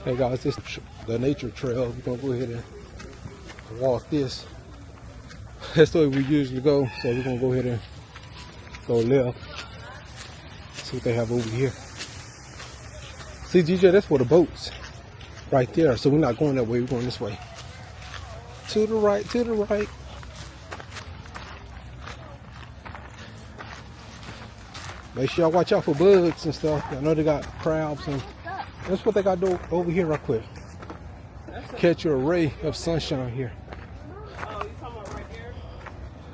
Hey guys, this the nature trail. We're gonna go ahead and walk this. That's the way we usually go. So we're gonna go ahead and go left. See what they have over here. See, DJ, that's where the boats. Right there. So we're not going that way. We're going this way. To the right. To the right. Make sure y'all watch out for bugs and stuff. I know they got crabs and that's what they got over here right quick. Catch your ray of sunshine here. Oh, you talking about right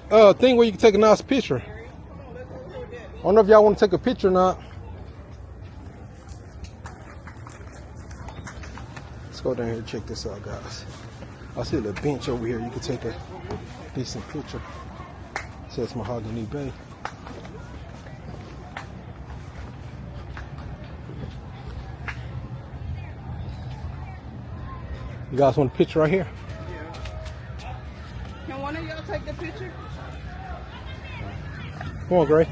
there? Thing where you can take a nice picture. I don't know if y'all want to take a picture or not. Let's go down here and check this out, guys. I see a little bench over here. You can take a decent picture. It says Mahogany Bay. You guys want a picture right here? Yeah. Can one of y'all take the picture? Come on, Gray.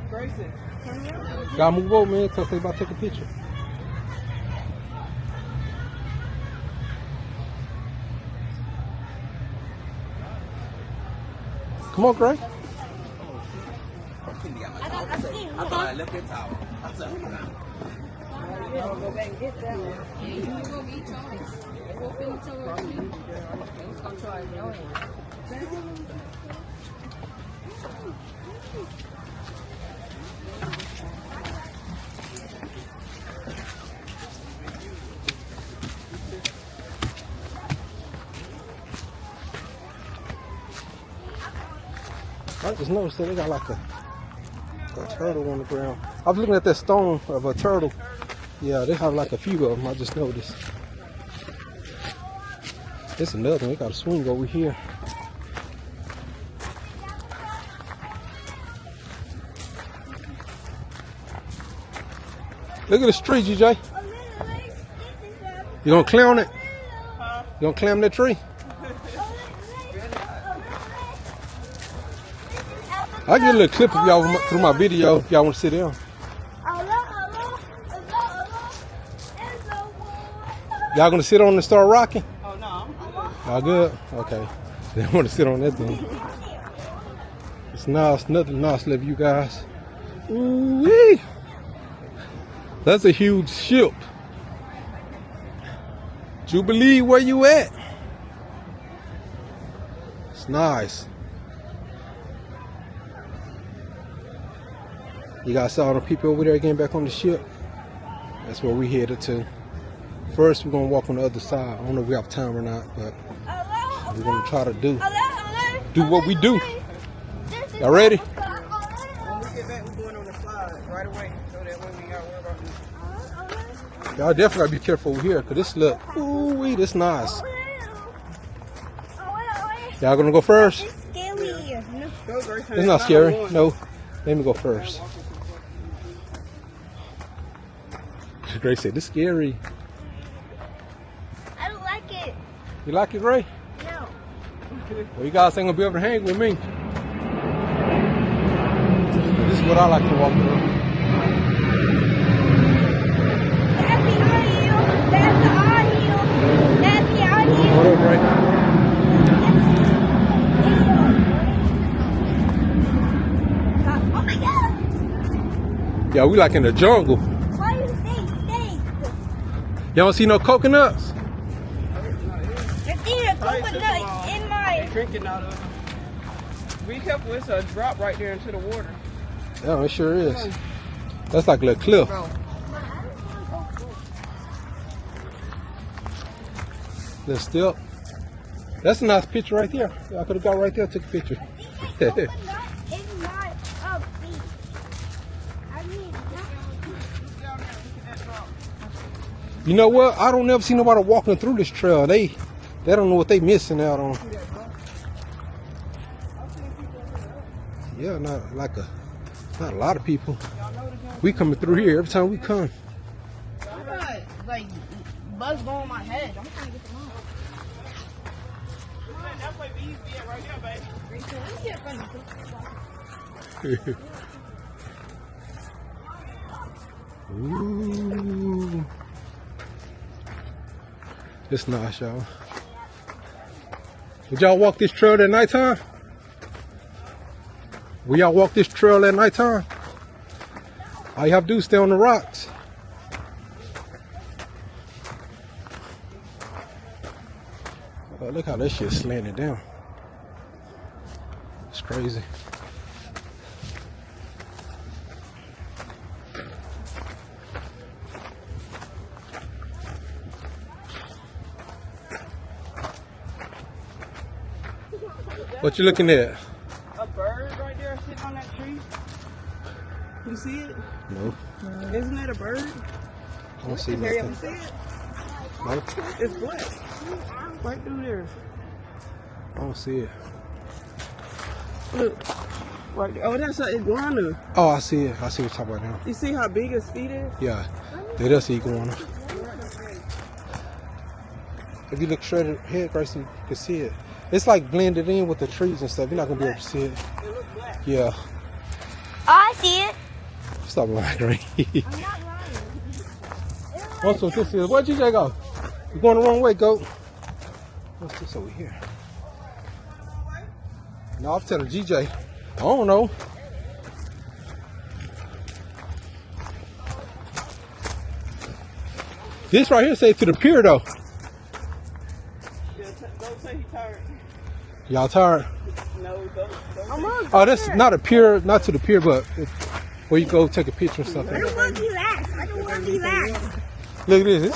Grayson, come here. Gotta move over, man, because they about to take a picture. Come on, Gray. I thought I left it out. Go back and get that one. Yeah, you can go get yours. We'll finish yours too. Let's go try yours. I just noticed that they got like a turtle on the ground. I was looking at that stone of a turtle. Yeah, they have like a few of them. I just noticed. There's another one. They got a swing over here. Look at this tree, GJ. You gonna climb it? You gonna climb that tree? I'll get a little clip of y'all through my video if y'all want to sit down. Y'all gonna sit on and start rocking? Oh, no. Y'all good? Okay. They want to sit on that thing. It's nice, nothing nice left, you guys. Ooh-wee. That's a huge ship. Jubilee, where you at? It's nice. You guys saw the people over there getting back on the ship. That's where we headed to. First, we're gonna walk on the other side. I don't know if we have time or not, but we're gonna try to do what we do. Y'all ready? When we get back, we're going on the slide right away. So that way we got to worry about this. Y'all definitely gotta be careful over here, cause this look, ooh, this nice. Y'all gonna go first? Go, Grayson. It's not scary. No, let me go first. Grace said, "This is scary." I don't like it. You like it, Gray? No. Well, you guys ain't gonna be able to hang with me. This is what I like to walk through. That's behind you. That's behind you. That's behind you. What up, Gray? Oh my God. Yeah, we like in the jungle. Why do you say steak? Y'all don't see no coconuts? There's even a coconut in my... Drinking out of it. Be careful, it's a drop right there into the water. Yeah, it sure is. That's like a little cliff. Bro. Little step. That's a nice picture right there. I could have got right there and took a picture. Coconut is not a beach. I mean, You know what? I don't never see nobody walking through this trail. They don't know what they missing out on. Yeah, not a lot of people. We coming through here every time we come. I'm not, like, bugs go on my head. I'm trying to get them out. where bees be at right here, baby. Ooh. It's nice, y'all. Would y'all walk this trail at nighttime? Will y'all walk this trail at nighttime? All you have to do is stay on the rocks. Oh, look how that shit's slanted down. It's crazy. What you looking at? A bird right there sitting on that tree. You see it? No. Isn't that a bird? I don't see Hurry up nothing. and see it. No, It's black. Right through there. I don't see it. Look. Right there. Oh, that's an iguana. Oh, I see it. I see what you're talking about now. You see how big his feet is? Yeah, that is iguana. If you look straight ahead, Gracie, you can see it. It's like blended in with the trees and stuff. You're not gonna be able to see it. It looks black. Yeah. Oh, I see it. Stop lying, Green. I'm not lying. What's what this is? Where'd GJ go? You're going the wrong way, goat. What's this over here? No, I'm telling GJ. I don't know. This right here say to the pier though. Yeah, don't say he's tired. Y'all tired? No, don't. Oh, that's not a pier, not to the pier, but where you go take a picture and stuff. I don't want to be last. I don't want to be last. Look at this.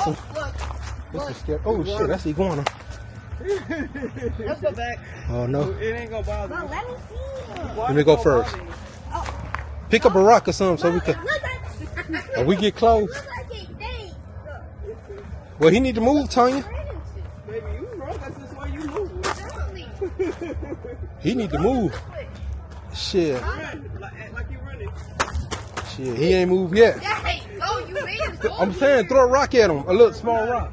This is scary. Oh shit, that's iguana. Let's go back. Oh no. It ain't gonna bother But you. let me see it. Let me go first. Pick up a rock or something so we can. When we get close. Look like it stinks. Well, he need to move, Tanya. Baby, you wrong. That's just why you move. He need to move. Shit, Run. Like you running. shit. He ain't moved yet. Hey, go, you made it. I'm saying, throw a rock at him. A little small rock.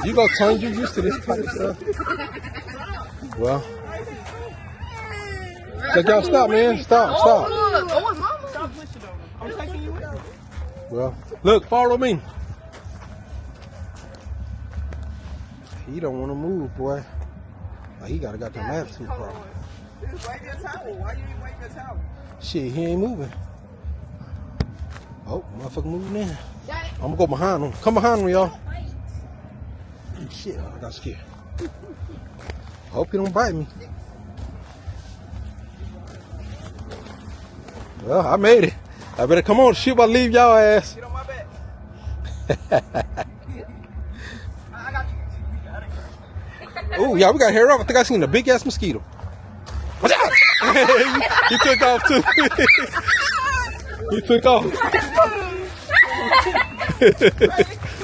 You go, Tanya. You used to this type of stuff. Well, check y'all. Stop, man. Stop. Stop pushing on him. I'm taking you with me. Well, look, follow me. He don't want to move, boy. Like, he got a goddamn attitude problem. Just wave your towel. Why you ain't wave your towel? Shit, he ain't moving. Oh, motherfucker moving in. I'm gonna go behind him. Come behind him, y'all. Shit, I got scared. Hope he don't bite me. Well, I made it. I better come on. Shit, about to leave y'all ass. Get on my back. I got you. Oh, yeah, we got hair up. I think I seen a big ass mosquito. Watch out! He took off too. He took off. You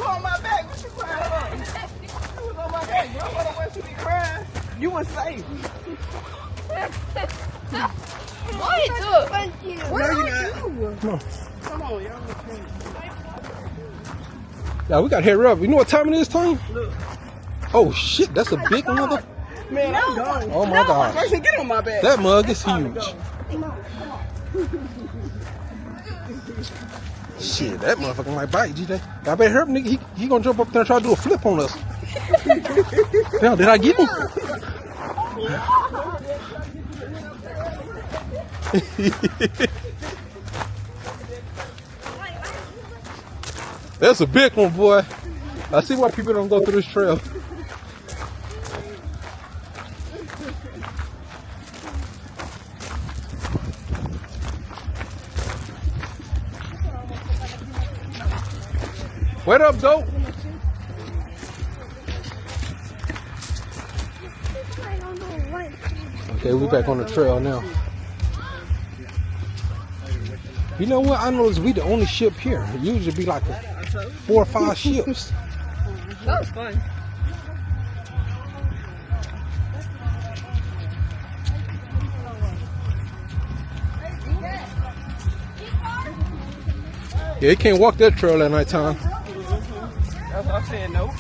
on my back. What you crying for? You was on my back, bro. What the fuck you be crying? You was safe. What? Thank you. Where are you? Come on. Come on, y'all. Yeah, we got hair up. You know what time it is, Tony? Look. Oh shit, that's a big mother. Man, I'm gone. Oh my god. Person, get on my back. That mug is huge. Shit, that motherfucker might bite, GJ. I better hurt him, nigga. He gonna jump up there and try to do a flip on us. Hell, did I get him? That's a big one, boy. I see why people don't go through this trail. What up, dope? Okay, we back on the trail now. You know what? I noticed we the only ship here. It usually be like 4 or 5 ships. That was fun. Yeah, you can't walk that trail at nighttime. That's what I said, nope.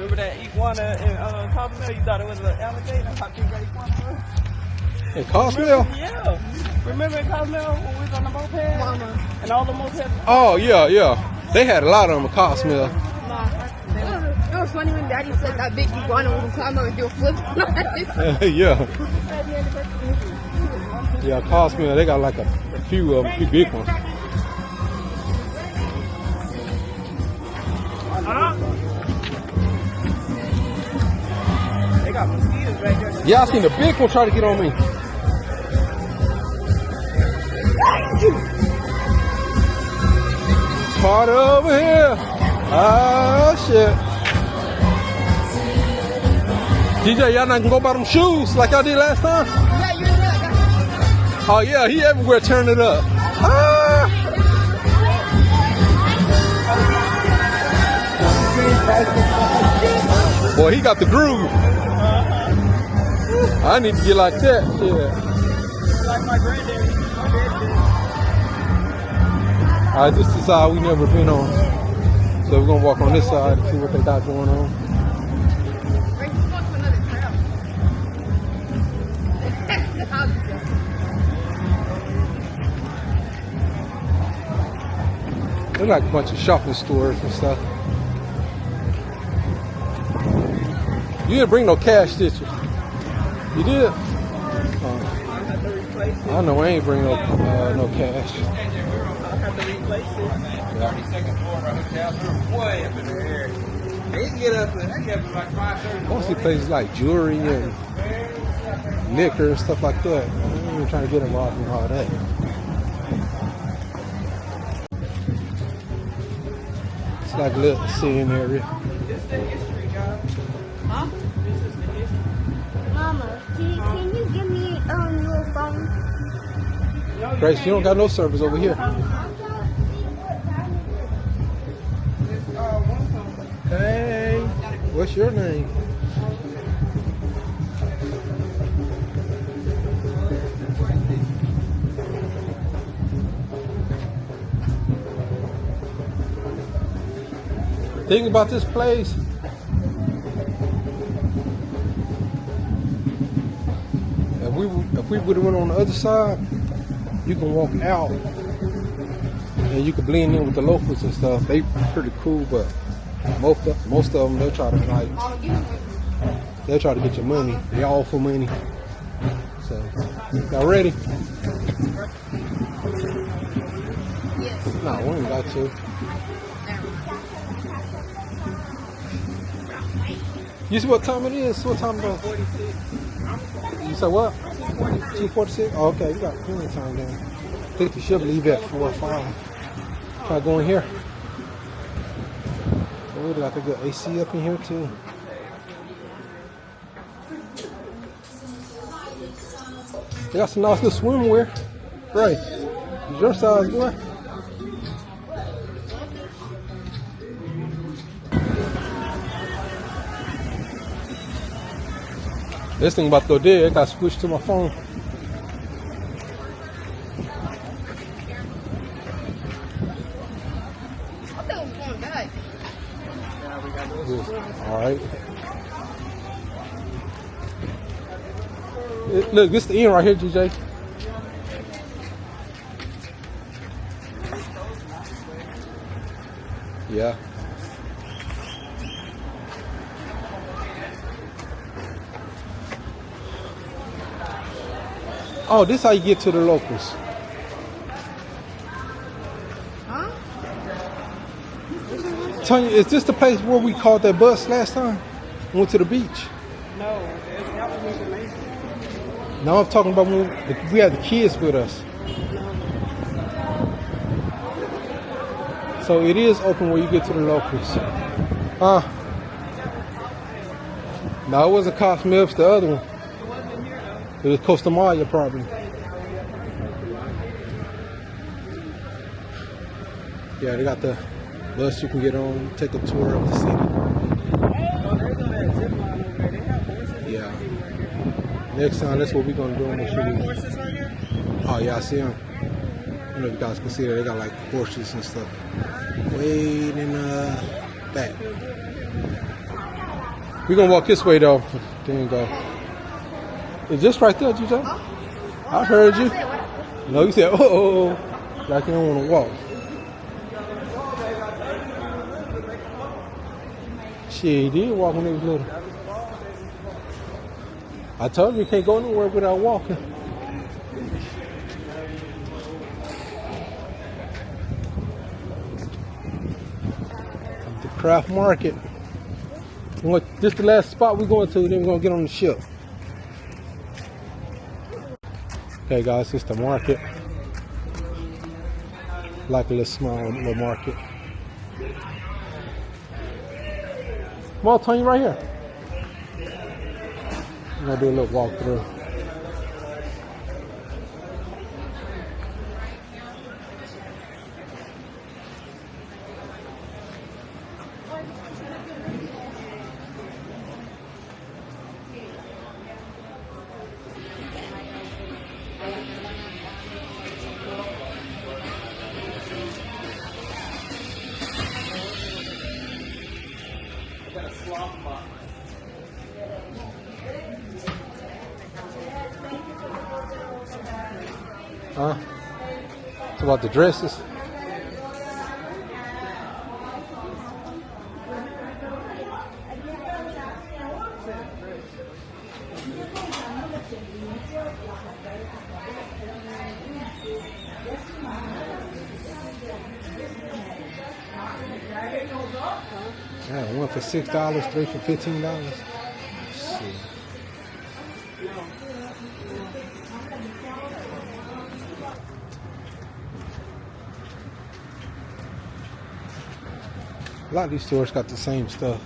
Remember that iguana in Cozumel? You thought it was an alligator? How big that iguana was? In Cozumel? Yeah. Remember in Cozumel when we was on the moped? And all the mopeds? Oh, yeah, yeah. They had a lot of them in Cozumel. It was funny when Daddy said that big iguana was climb up and do a flip. Yeah. Yeah, Cozumel, they got like a few of them, few big ones. They got mosquitoes back there. Yeah, I seen the big one try to get on me. Part over here. Oh, shit. DJ, y'all not gonna go buy them shoes like y'all did last time? Yeah, you're right. Oh, yeah, he everywhere turn it up. Ah. Boy, he got the groove. I need to get like that. Yeah. Like my granddaddy. Alright, this is the side we never been on. So we're gonna walk on this side and see what they got going on. They're like a bunch of shopping stores and stuff. You didn't bring no cash, did you? You did? I know I ain't bring no cash. I have to replace it. 32nd floor of our hotel. They're way up in the air. They can get up there. They get up at like 5:30. Mostly places like jewelry and liquor and stuff like that. I ain't even trying to get involved in all that. It's like a little scene area. This is the history, guys. Huh? This is the history. Mama, can you give me your phone? Grace, you don't got no service over here. Hey, what's your name? Think about this place. If we would have went on the other side, you can walk out and you can blend in with the locals and stuff. They pretty cool, but most of them they'll try to get your money. They all for money. So y'all ready? No, we ain't got to. You see what time it is? What time is it? You said what? 2:46? Oh, okay, you got plenty of time then. I think you should leave at 4 or 5. Try going here. Oh, we got a good AC up in here too. They got some nice little swimwear. Right. Is your size, boy? This thing about to go dead. I got to switch to my phone. I thought it was going back. All right. Look, this is the end right here, GJ. Yeah. Oh, this is how you get to the locals. Huh? Tanya, is this the place where we called that bus last time? Went to the beach. No, that was Mr. Mason. Now I'm talking about when we had the kids with us. So it is open where you get to the locals. No, it wasn't Cozumel, it's the other one. It was Costa Maya probably. Yeah, they got the bus you can get on, take a tour of the city. Yeah. Next time, that's what we're gonna do. Oh yeah, I see them. I don't know if you guys can see that. They got like horses and stuff way in the back. We're gonna walk this way though. Then go. Is this right there, Juju? I heard you. No, you said, oh, like you don't want to walk. Shit, he did walk when he was little. I told him you can't go nowhere without walking. The craft market. This is the last spot we're going to, then we're going to get on the ship. Okay guys, it's the market. Like a little small little market. Come on, Tony, right here. I'm going to do a little walk through. Huh? It's about the dresses. Yeah, one for $6, three for $15. Shit. A lot of these stores got the same stuff.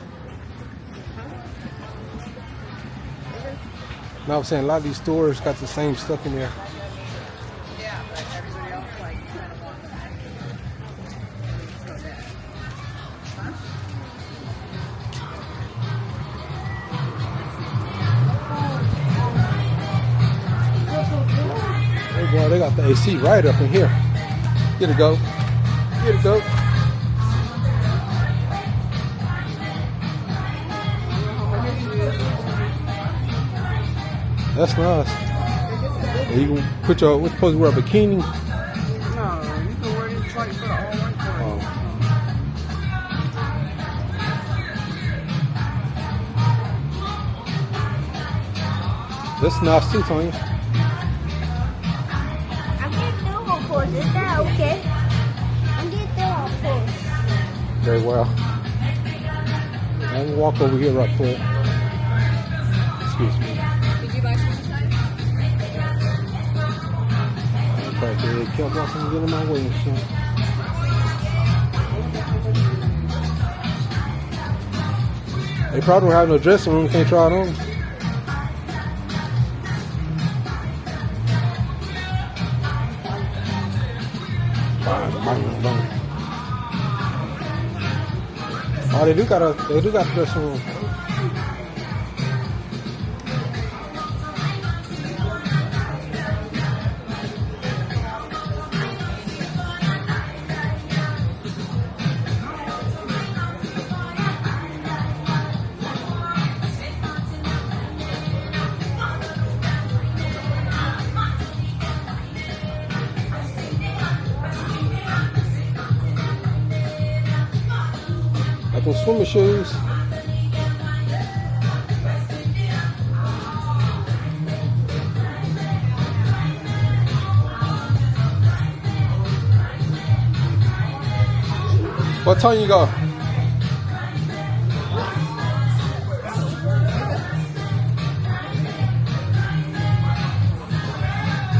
No, I'm saying a lot of these stores got the same stuff in there. Yeah, but everybody else like kind of wants that. Hey boy, they got the AC right up in here. Get it, go. Get it, go. That's nice. And you can put your, what's supposed to wear a bikini? No, you can wear these like for the all white color. Oh. That's nice too, Tony. I get through on course. Is that okay? I get through on course. Very well. I'm gonna walk over here right quick. Excuse me. Did you buy some sunshine? Okay, they kept walking and get in my way and shit. They probably don't have no dressing room, can't try it on. Oh, they do got a dressing room. Like those swimming shoes. What time you go?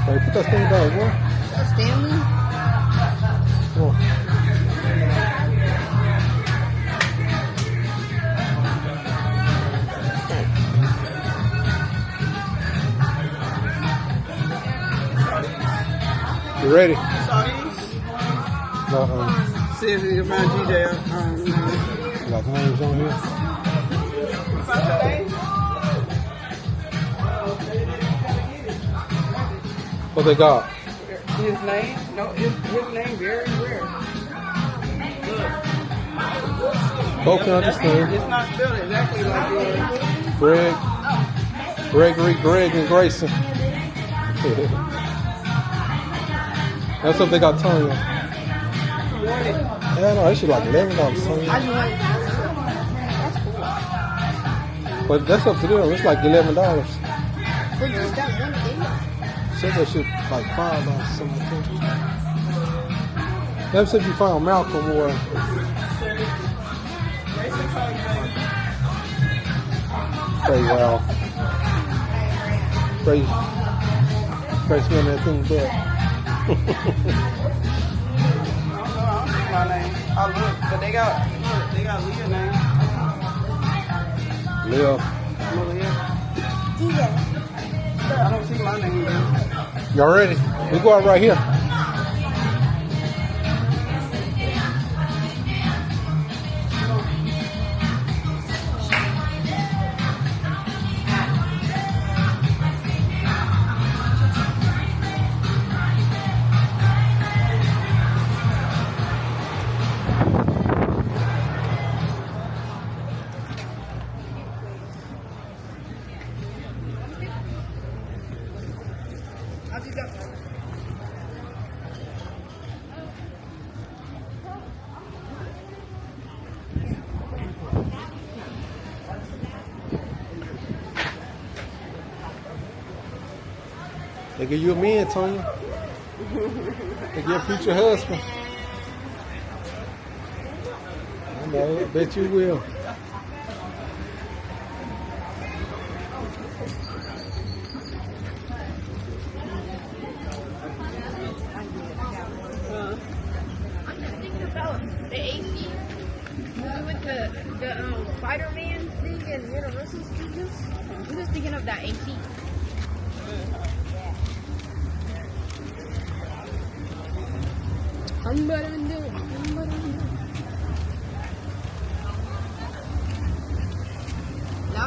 Hey, put that thing down, boy. That's Stanley. Come on. You ready? See if you can find GJ. Got names on here. What they got? His name? No, his name very rare. Okay, I understand. It's not spelled exactly like Greg, Gregory, Greg, and Grayson. That's what they got Tanya. Yeah, no, that shit like $11, Tanya. But that's up to them. It's like $11. Said that shit like $5 something. That's if you found Malcolm or. Say wow. Pray smell that thing back. my name. I look, but they got Leah name. Leo. Leah. I don't see my name there. Y'all ready? We go out right here. They give you a man, Tanya. They give your future husband. I know, I bet you will. I'm just thinking about the AC. With the Spider-Man thing and Universal Studios. I'm just thinking of that AC. Now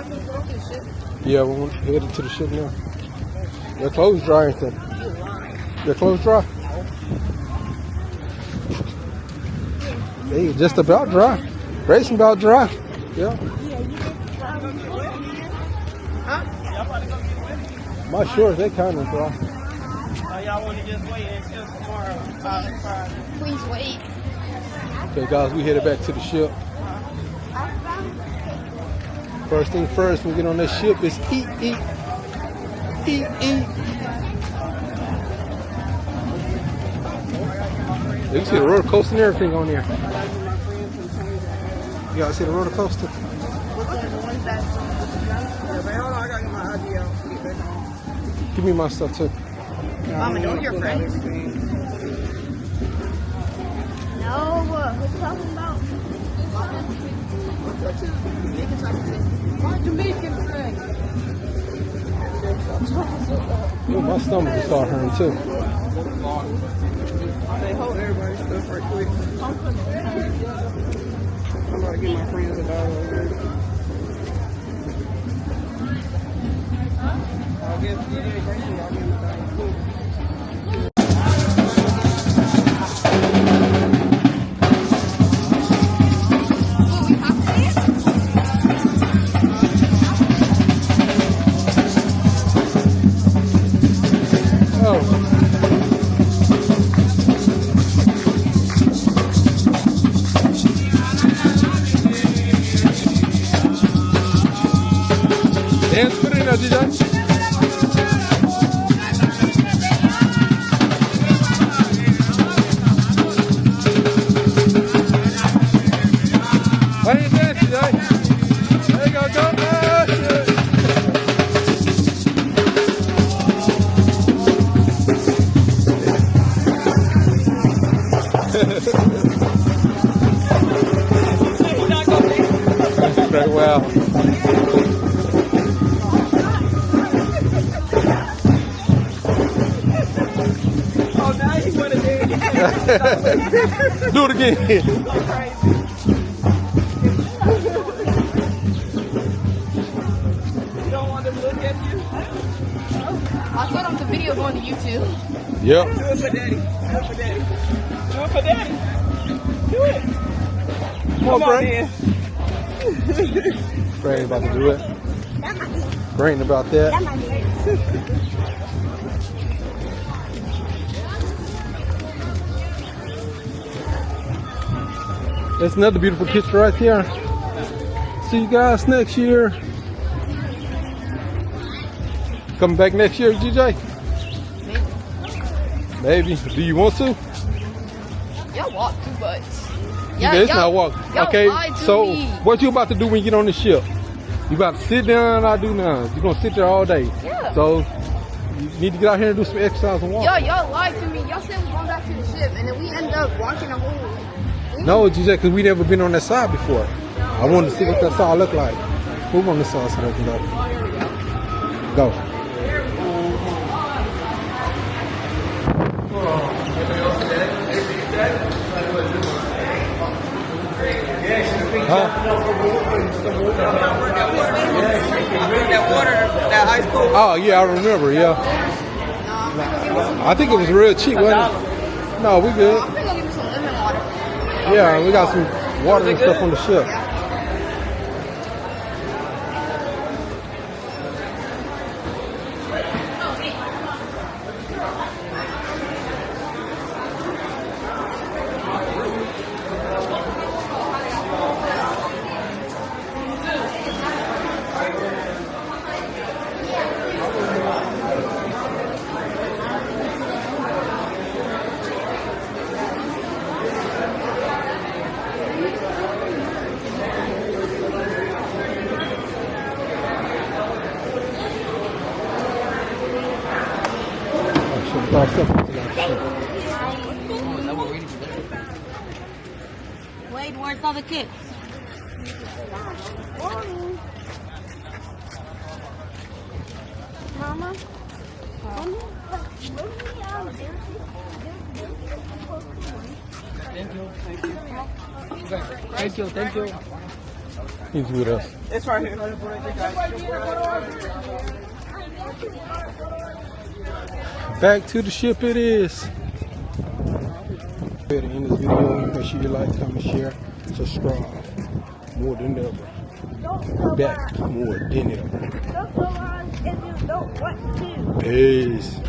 we can go to the ship. Yeah, we're headed to the ship now. Your clothes dry, ain't they? Your clothes dry? They just about dry. Racing about dry. Yeah. My shorts, they kind of dry. Y'all want to just wait until tomorrow? Please wait. Okay, guys, we headed back to the ship. First thing first, when we get on this ship is eat. You can see the roller coaster and everything on there. You guys see the roller coaster? Hold on, I gotta get my ID out. Get back home. Give me my stuff too. Mama, know your friends. No, we're talking about my Jamaican friend. Ooh, my stomach is start hurting too. They hold everybody's stuff right quick. I'm about to get my friends a dollar over there. I'll give DJ Grayson, I'll give him a dollar too. Dance for it, DJ. Why you dance, DJ? There you go, go. Very well. Do it again. You don't want them to look at you? I told him the video going to YouTube. Yep. Do it for daddy. Do it for daddy. Do it for daddy. Do it. Come on, Frank. Man. Gray ain't about to do it. Gray ain't about that. That's another beautiful picture right there. See you guys next year. Coming back next year, GJ? Maybe. Do you want to? Y'all walk too much. It's not walk. Okay, so me. what you about to do when you get on the ship? You about to sit down? I do now. You're gonna sit there all day. Yeah. So you need to get out here and do some exercise and walk. Y'all lied to me. Y'all said we're going back to the ship, and then we ended up walking a whole. No, GJ, because we never been on that side before. I wanted to see what that side looked like. Move on this side so they can go. Go. That water, that ice cold. Oh, yeah, I remember, yeah. I think it was real cheap, wasn't it? No, we good. I'm gonna go give me some lemon water. Yeah, we got some water and stuff on the ship. Wade, where's all the kids? Mama? Thank you. He's with us. It's right here. Back to the ship it is. At the end of this video, make sure you like, comment, share, subscribe. More than ever. Back more than ever. Peace.